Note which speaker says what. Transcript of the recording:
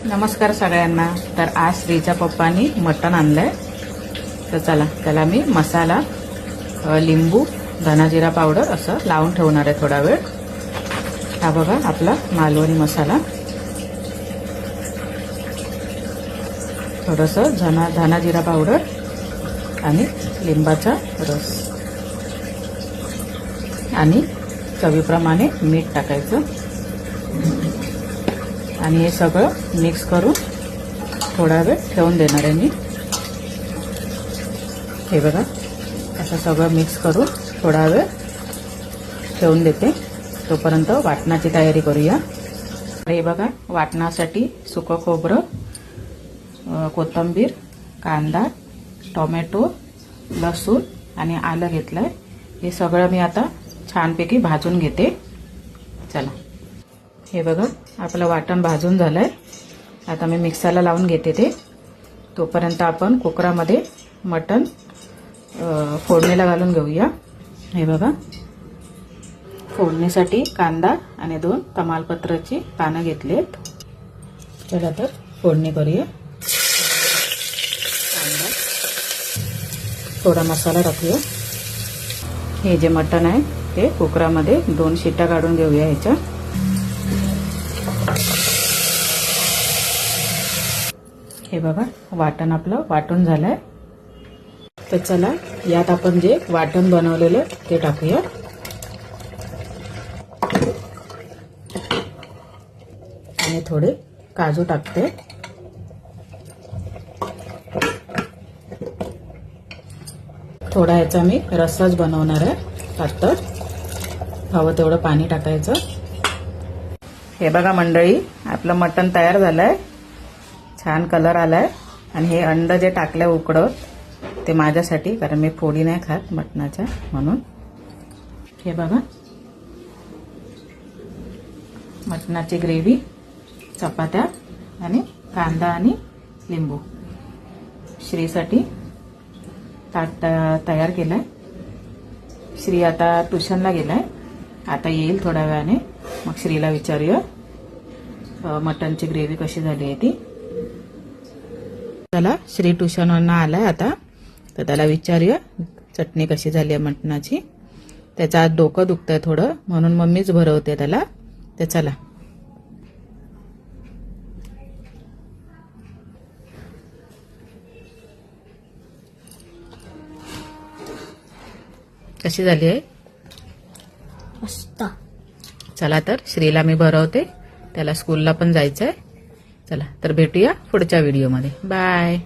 Speaker 1: नमस्कार सगळ्यांना। तर आज श्रीच्या पप्पांनी मटण आणलंय, तर चला त्याला मी मसाला, लिंबू, धना जिरा पावडर असं लावून ठेवणार आहे थोडा वेळ। हा बघा आपला मालवणी मसाला, थोडंसं धना जिरा पावडर आणि लिंबाचा रस आणि चवीप्रमाणे मीठ टाकायचं आणि हे सगळं मिक्स करून थोडा वेळ ठेवून देणार आहे मी। हे बघा असं सगळं मिक्स करून थोडा वेळ ठेवून देते, तोपर्यंत वाटणाची तयारी करूया। हे बघा वाटणासाठी सुकं खोबरं, कोथिंबीर, कांदा, टोमॅटो, लसूण आणि आलं घेतलंय। हे सगळं मी आता छानपैकी भाजून घेते। चला हे बघा आपलं वाटण भाजून झालंय, आता मी मिक्सरला लावून घेते ते। तोपर्यंत आपण कुकरामध्ये मटण फोडणीला घालून घेऊया। हे बघा फोडणीसाठी कांदा आणि 2 तमालपत्राची पानं घेतलेत। चला तर फोडणी करूया। कांदा, थोडा मसाला टाकूया। हे जे मटण आहे ते कुकरामध्ये 2 शिट्ट्या काढून घेऊया ह्याच्या। हे बघा वाटण आपलं वाटून झालंय, तर चला यात आपण जे वाटण बनवलेलं ते टाकूया। आणि थोडे काजू टाकते। थोडा ह्याचा मी रस्साच बनवणार आहे पातळ, हवं तेवढं पाणी टाकायचं। हे बघा मंडळी आपलं मटण तयार झालंय, छान कलर आलाय। आणि हे अंड जे टाकलंय उकडत ते माझ्यासाठी, कारण मी फोडी नाही खात मटणाच्या म्हणून। हे बघा मटणाची ग्रेव्ही, चपात्या आणि कांदा आणि लिंबू। श्रीसाठी ताट तयार केलाय। श्री आता ट्युशनला गेलाय, आता येईल थोड्या वेळाने, मग श्रीला विचारूया मटणची ग्रेव्ही कशी झाली आहे ती। चला श्री ट्युशनवरून आलाय आता, तर त्याला विचारूया चटणी कशी झाली आहे मटणाची। त्याचं आज डोकं दुखतंय थोडं, म्हणून मम्मीच भरवते त्याला। तर चला कशी झाली आहे?
Speaker 2: मस्त।
Speaker 1: चला तर श्रीला मी भरवते, त्याला स्कूलला पण जायचंय। चला तर भेटूया पुढच्या व्हिडिओमध्ये। बाय।